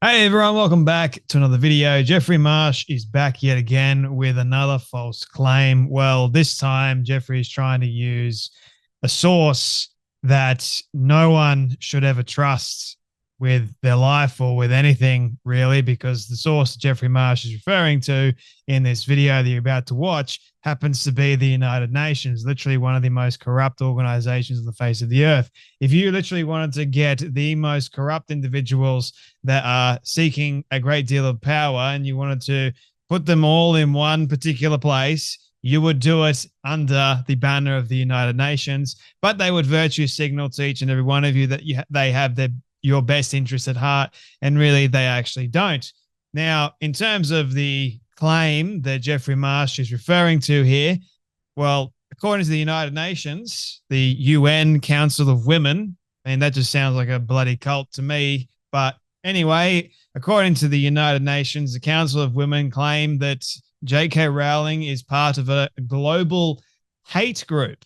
Hey everyone, welcome back to another video. Jeffrey Marsh is back yet again with another false claim. Well, this time Jeffrey is trying to use a source that no one should ever trust with their life or with anything really, because the source Jeffrey Marsh is referring to in this video that you're about to watch happens to be the United Nations, literally one of the most corrupt organizations on the face of the earth. If you literally wanted to get the most corrupt individuals that are seeking a great deal of power and you wanted to put them all in one particular place, you would do it under the banner of the United Nations, but they would virtue signal to each and every one of you that they have your best interests at heart, and really they actually don't. Now, in terms of the claim that Jeffrey Marsh is referring to here, well, according to the United Nations, the UN Council of Women, and that just sounds like a bloody cult to me, but anyway, according to the United Nations, the Council of Women claim that J.K. Rowling is part of a global hate group.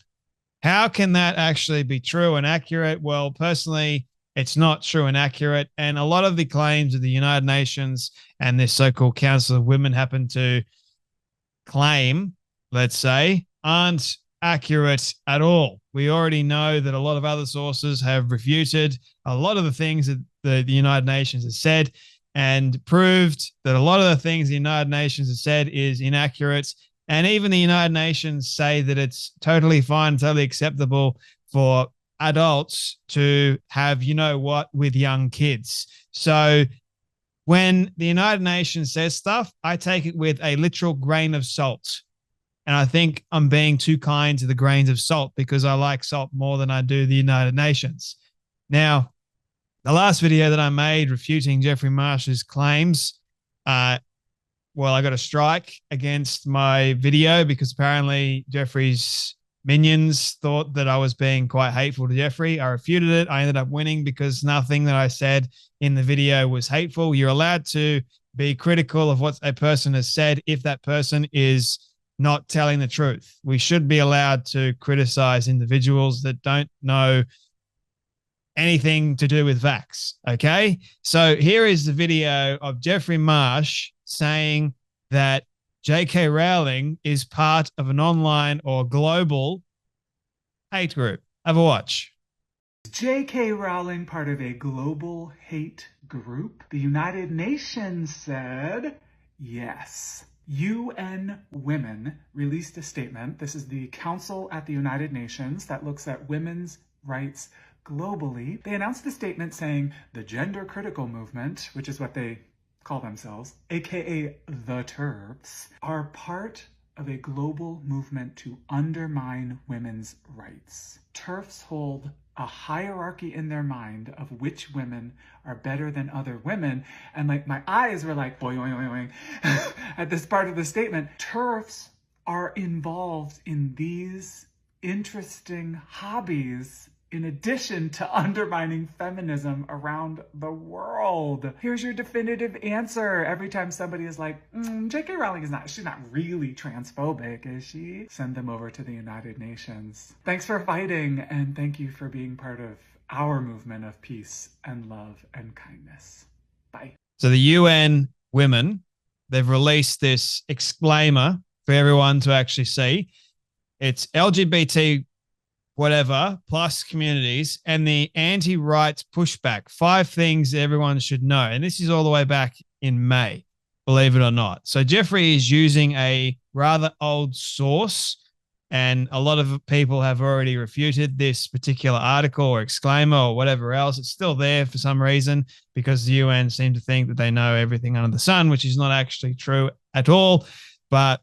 How can that actually be true and accurate? Well, personally, it's not true and accurate. And a lot of the claims of the United Nations and this so-called Council of Women happen to claim, let's say, aren't accurate at all. We already know that a lot of other sources have refuted a lot of the things that the United Nations has said and proved that a lot of the things the United Nations has said is inaccurate. And even the United Nations say that it's totally fine, totally acceptable for adults to have, you know what, with young kids. So when the United Nations says stuff, I take it with a literal grain of salt. And I think I'm being too kind to the grains of salt because I like salt more than I do the United Nations. Now, the last video that I made refuting Jeffrey Marsh's claims, I got a strike against my video because apparently Jeffrey's minions thought that I was being quite hateful to Jeffrey. I refuted it. I ended up winning because nothing that I said in the video was hateful. You're allowed to be critical of what a person has said if that person is not telling the truth. We should be allowed to criticize individuals that don't know anything to do with vax. Okay. So here is the video of Jeffrey Marsh saying that J.K. Rowling is part of an online or global hate group. Have a watch. Is J.K. Rowling part of a global hate group? The United Nations said yes. UN Women released a statement. This is the council at the United Nations that looks at women's rights globally. They announced a statement saying the gender critical movement, which is what they call themselves, aka the TERFs, are part of a global movement to undermine women's rights. TERFs hold a hierarchy in their mind of which women are better than other women. And like my eyes were like, boing, boing, boing, boing, at this part of the statement. TERFs are involved in these interesting hobbies in addition to undermining feminism around the world. Here's your definitive answer. Every time somebody is like, J.K. Rowling she's not really transphobic, is she? Send them over to the United Nations. Thanks for fighting, and thank you for being part of our movement of peace and love and kindness. Bye. So the UN Women, they've released this exclaimer for everyone to actually see. It's LGBT whatever, plus communities, and the anti-rights pushback. 5 things everyone should know. And this is all the way back in May, believe it or not. So Jeffrey is using a rather old source, and a lot of people have already refuted this particular article or exclaimer or whatever else. It's still there for some reason because the UN seem to think that they know everything under the sun, which is not actually true at all. But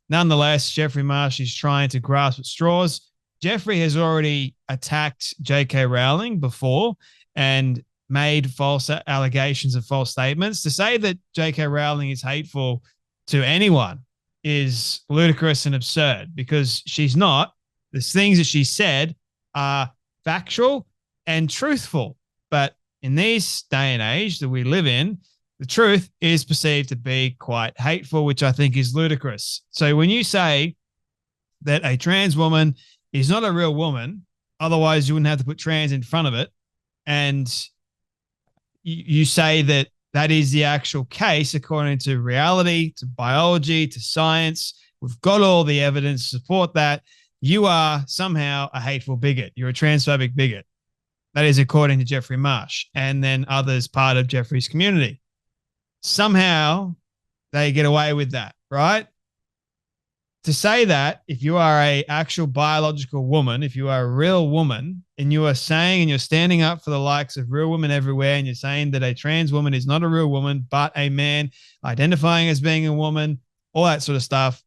nonetheless, Jeffrey Marsh is trying to grasp at straws. Jeffrey has already attacked J.K. Rowling before and made false allegations and false statements. To say that J.K. Rowling is hateful to anyone is ludicrous and absurd because she's not. The things that she said are factual and truthful. But in this day and age that we live in, the truth is perceived to be quite hateful, which I think is ludicrous. So when you say that a trans woman is not a real woman, otherwise you wouldn't have to put trans in front of it, and you say that that is the actual case according to reality, to biology, to science. We've got all the evidence to support that. You are somehow a hateful bigot. You're a transphobic bigot. That is according to Jeffrey Marsh and then others part of Jeffrey's community. Somehow they get away with that, right? To say that if you are a actual biological woman, if you are a real woman, and you are saying and you're standing up for the likes of real women everywhere, and you're saying that a trans woman is not a real woman, but a man identifying as being a woman, all that sort of stuff,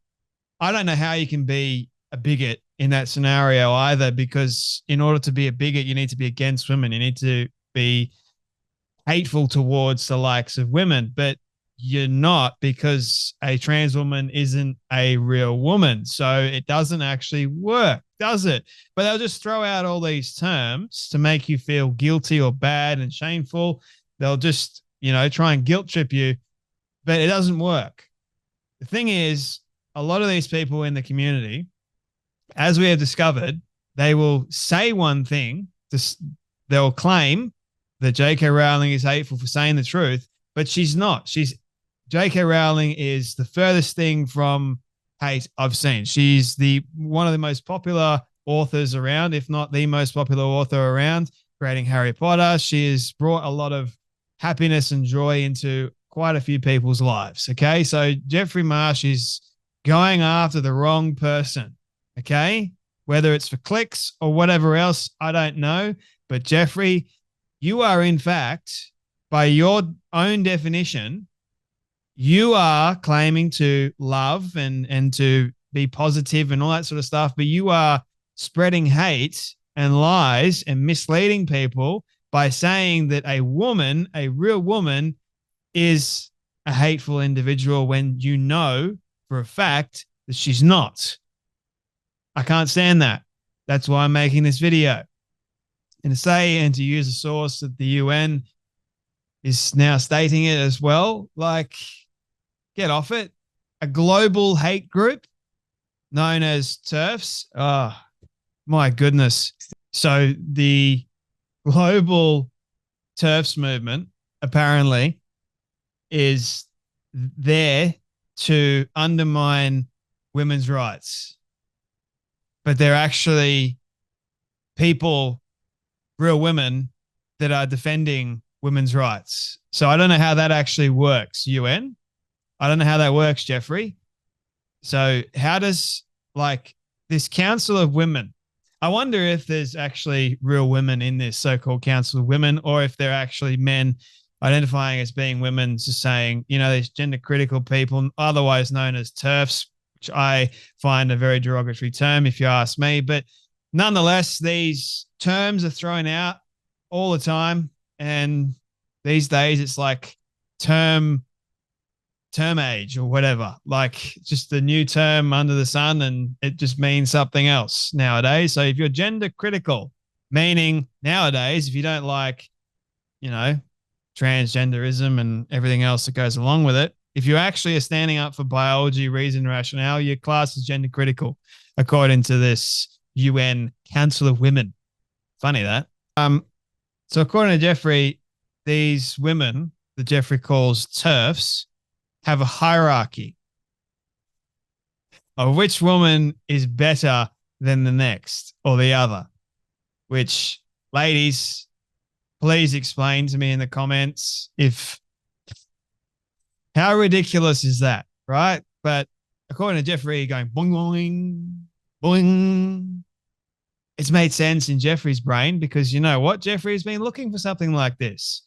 I don't know how you can be a bigot in that scenario either, because in order to be a bigot, you need to be against women. You need to be hateful towards the likes of women, but you're not, because a trans woman isn't a real woman. So it doesn't actually work, does it? But they'll just throw out all these terms to make you feel guilty or bad and shameful. They'll just, try and guilt trip you, but it doesn't work. The thing is, a lot of these people in the community, as we have discovered, they will say one thing, they'll claim that J.K. Rowling is hateful for saying the truth, but she's not. J.K. Rowling is the furthest thing from hate I've seen. She's one of the most popular authors around, if not the most popular author around, creating Harry Potter. She has brought a lot of happiness and joy into quite a few people's lives. Okay, so Jeffrey Marsh is going after the wrong person. Okay, whether it's for clicks or whatever else, I don't know. But Jeffrey, you are in fact, by your own definition, you are claiming to love and to be positive and all that sort of stuff, but you are spreading hate and lies and misleading people by saying that a woman, a real woman, is a hateful individual when you know for a fact that she's not. I can't stand that. That's why I'm making this video. And to say and to use a source that the UN is now stating it as well, like, get off it. A global hate group known as TERFs. Oh, my goodness. So the global TERFs movement apparently is there to undermine women's rights. But they're actually people, real women, that are defending women's rights. So I don't know how that actually works, UN. I don't know how that works, Jeffrey. So how does this Council of Women, I wonder if there's actually real women in this so-called Council of Women, or if they're actually men identifying as being women, just saying, these gender critical people, otherwise known as TERFs, which I find a very derogatory term if you ask me. But nonetheless, these terms are thrown out all the time. And these days it's like term age or whatever, like just the new term under the sun, and it just means something else nowadays. So if you're gender critical, meaning nowadays, if you don't like, transgenderism and everything else that goes along with it, if you actually are standing up for biology, reason, rationale, your class is gender critical, according to this UN Council of Women. Funny that. So according to Jeffrey, these women that Jeffrey calls TERFs have a hierarchy of which woman is better than the next or the other, which, ladies, please explain to me in the comments how ridiculous is that, right? But according to Jeffrey, going boing, boing, boing, it's made sense in Jeffrey's brain, because you know what? Jeffrey's been looking for something like this.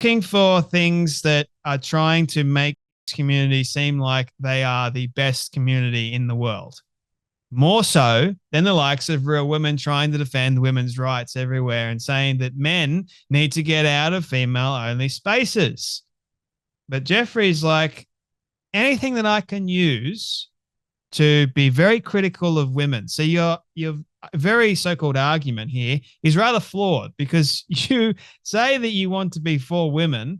Looking for things that are trying to make this community seem like they are the best community in the world. More so than the likes of real women trying to defend women's rights everywhere and saying that men need to get out of female-only spaces. But Jeffrey's like, anything that I can use to be very critical of women. So your very so-called argument here is rather flawed, because you say that you want to be for women,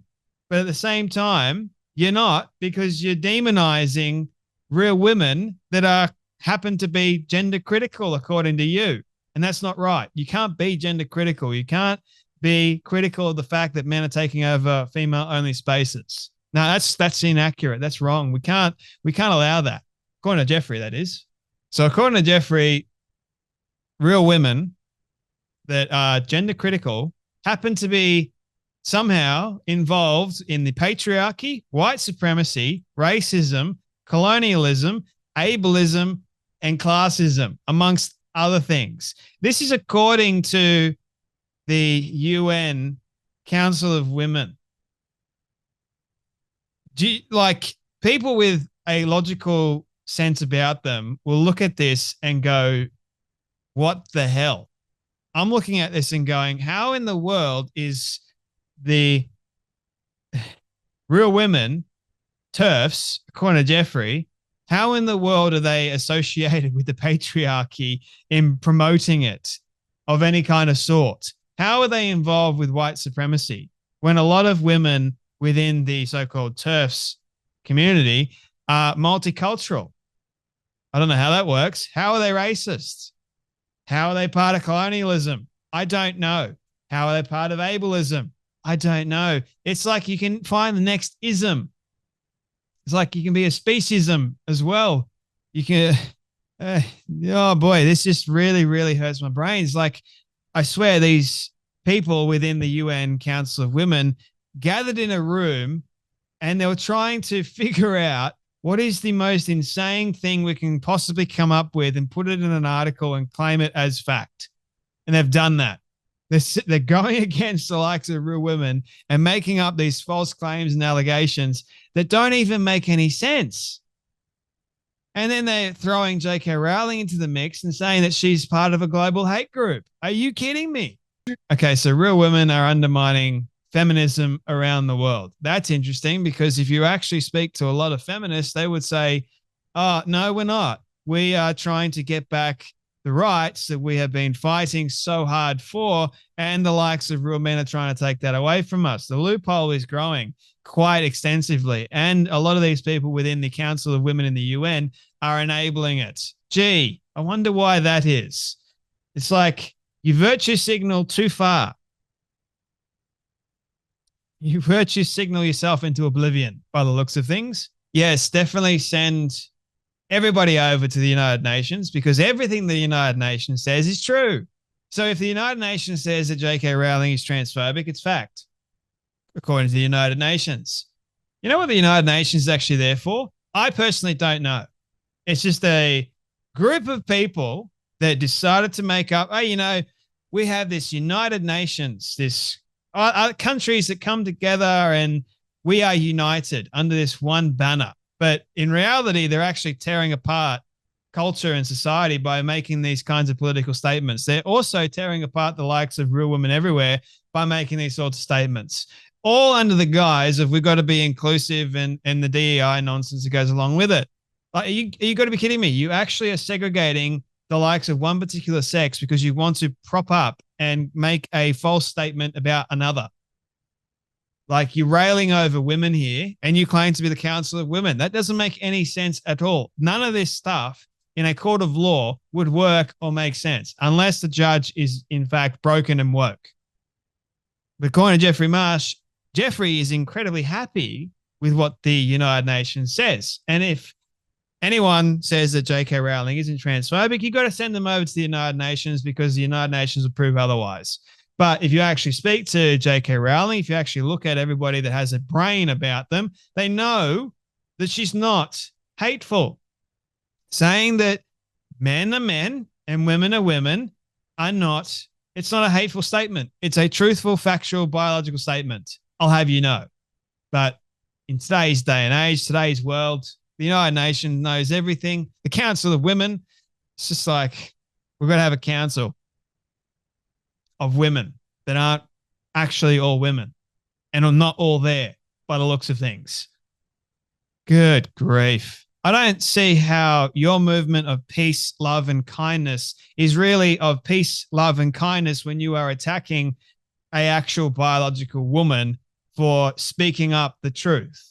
but at the same time, you're not, because you're demonizing real women that happen to be gender critical according to you. And that's not right. You can't be gender critical. You can't be critical of the fact that men are taking over female-only spaces. No, that's inaccurate. That's wrong. We can't allow that. According to Jeffrey, that is. So according to Jeffrey, real women that are gender critical happen to be somehow involved in the patriarchy, white supremacy, racism, colonialism, ableism, and classism, amongst other things. This is according to the UN Council of Women. Like, people with a logical sense about them will look at this and go, what the hell? I'm looking at this and going, how in the world is the real women, TERFs, according to Jeffrey, how in the world are they associated with the patriarchy in promoting it of any kind of sort? How are they involved with white supremacy when a lot of women within the so-called TERFs community are multicultural? I don't know how that works. How are they racist? How are they part of colonialism? I don't know. How are they part of ableism? I don't know. It's like you can find the next ism. It's like you can be a speciesism as well. You can, oh boy, this just really, really hurts my brain. It's like, I swear these people within the UN Council of Women gathered in a room and they were trying to figure out what is the most insane thing we can possibly come up with and put it in an article and claim it as fact. And they've done that. They're going against the likes of real women and making up these false claims and allegations that don't even make any sense. And then they're throwing J.K. Rowling into the mix and saying that she's part of a global hate group. Are you kidding me? Okay, so real women are undermining feminism around the world. That's interesting, because if you actually speak to a lot of feminists, they would say, oh, no, we're not. We are trying to get back the rights that we have been fighting so hard for, and the likes of real men are trying to take that away from us. The loophole is growing quite extensively, and a lot of these people within the Council of Women in the UN are enabling it. Gee, I wonder why that is. It's like you virtue signal too far. You virtue signal yourself into oblivion by the looks of things. Yes, definitely send everybody over to the United Nations, because everything the United Nations says is true. So if the United Nations says that J.K. Rowling is transphobic, it's fact, according to the United Nations. You know what the United Nations is actually there for? I personally don't know. It's just a group of people that decided to make up, hey, you know, we have this United Nations, this countries that come together and we are united under this one banner. But in reality, they're actually tearing apart culture and society by making these kinds of political statements. They're also tearing apart the likes of real women everywhere by making these sorts of statements, all under the guise of we've got to be inclusive and the DEI nonsense that goes along with it. Like, you got to be kidding me. You actually are segregating the likes of one particular sex because you want to prop up and make a false statement about another. Like, you're railing over women here and you claim to be the Council of Women. That doesn't make any sense at all. None of this stuff in a court of law would work or make sense unless the judge is in fact broken and woke. But according to Jeffrey Marsh, Jeffrey is incredibly happy with what the United Nations says. And if anyone says that J.K. Rowling isn't transphobic, you've got to send them over to the United Nations, because the United Nations will prove otherwise. But if you actually speak to J.K. Rowling, if you actually look at everybody that has a brain about them, they know that she's not hateful. Saying that men are men and women are women are not, it's not a hateful statement. It's a truthful, factual, biological statement. I'll have you know. But in today's day and age, today's world, the United Nations knows everything. The Council of Women, it's just like, we're going to have a council of women that aren't actually all women and are not all there by the looks of things. Good grief. I don't see how your movement of peace, love, and kindness is really of peace, love, and kindness when you are attacking an actual biological woman for speaking up the truth.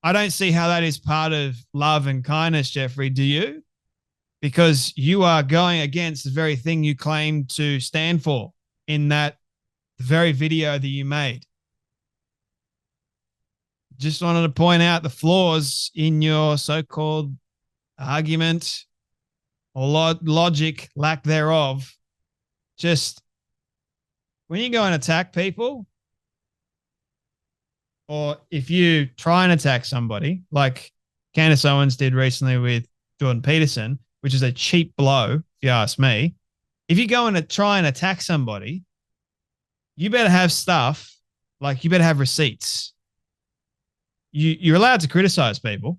I don't see how that is part of love and kindness, Jeffrey. Do you? Because you are going against the very thing you claim to stand for in that the very video that you made. Just wanted to point out the flaws in your so-called argument or logic, lack thereof. Just when you go and attack people, or if you try and attack somebody, like Candace Owens did recently with Jordan Peterson, which is a cheap blow, if you ask me. If you go and try and attack somebody, you better have stuff, like you better have receipts. You're allowed to criticize people,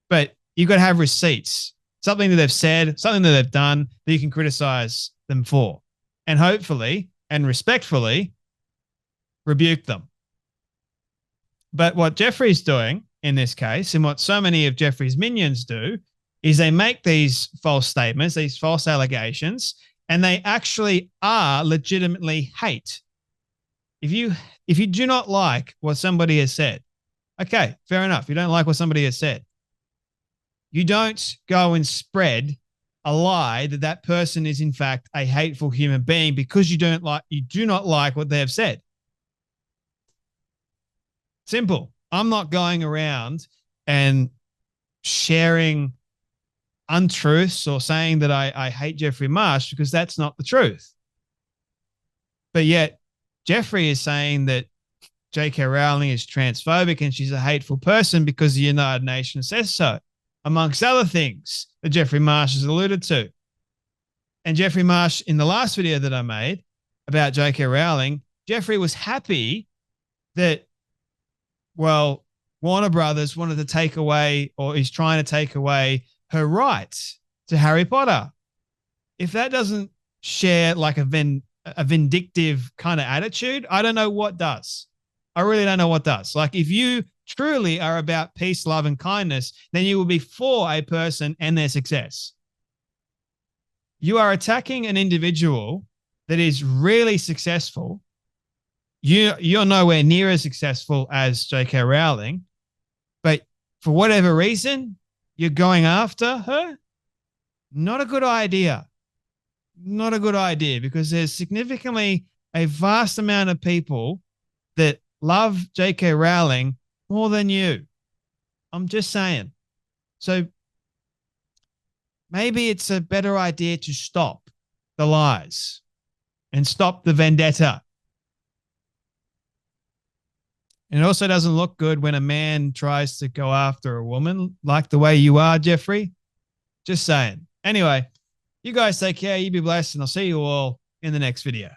but you've got to have receipts, something that they've said, something that they've done that you can criticize them for, and hopefully and respectfully rebuke them. But what Jeffrey's doing in this case, and what so many of Jeffrey's minions do, is they make these false statements, these false allegations, and they actually are legitimately hate. If you do not like what somebody has said, okay, fair enough. You don't like what somebody has said. You don't go and spread a lie that that person is in fact a hateful human being because you do not like what they have said. Simple. I'm not going around and sharing untruths or saying that I hate Jeffrey Marsh, because that's not the truth. But yet Jeffrey is saying that J.K. Rowling is transphobic and she's a hateful person because the United Nations says so, amongst other things that Jeffrey Marsh has alluded to. And Jeffrey Marsh, in the last video that I made about J.K. Rowling, Jeffrey was happy that, well, Warner Brothers wanted to take away, or is trying to take away, her rights to Harry Potter. If that doesn't share like a vindictive kind of attitude, I don't know what does. I really don't know what does. Like, if you truly are about peace, love, and kindness, then you will be for a person and their success. You are attacking an individual that is really successful. You're nowhere near as successful as J.K. Rowling, but for whatever reason, you're going after her. Not a good idea. Not a good idea, because there's significantly a vast amount of people that love J.K. Rowling more than you. I'm just saying. So maybe it's a better idea to stop the lies and stop the vendetta. And it also doesn't look good when a man tries to go after a woman like the way you are, Jeffrey. Just saying. Anyway, you guys take care. You be blessed, and I'll see you all in the next video.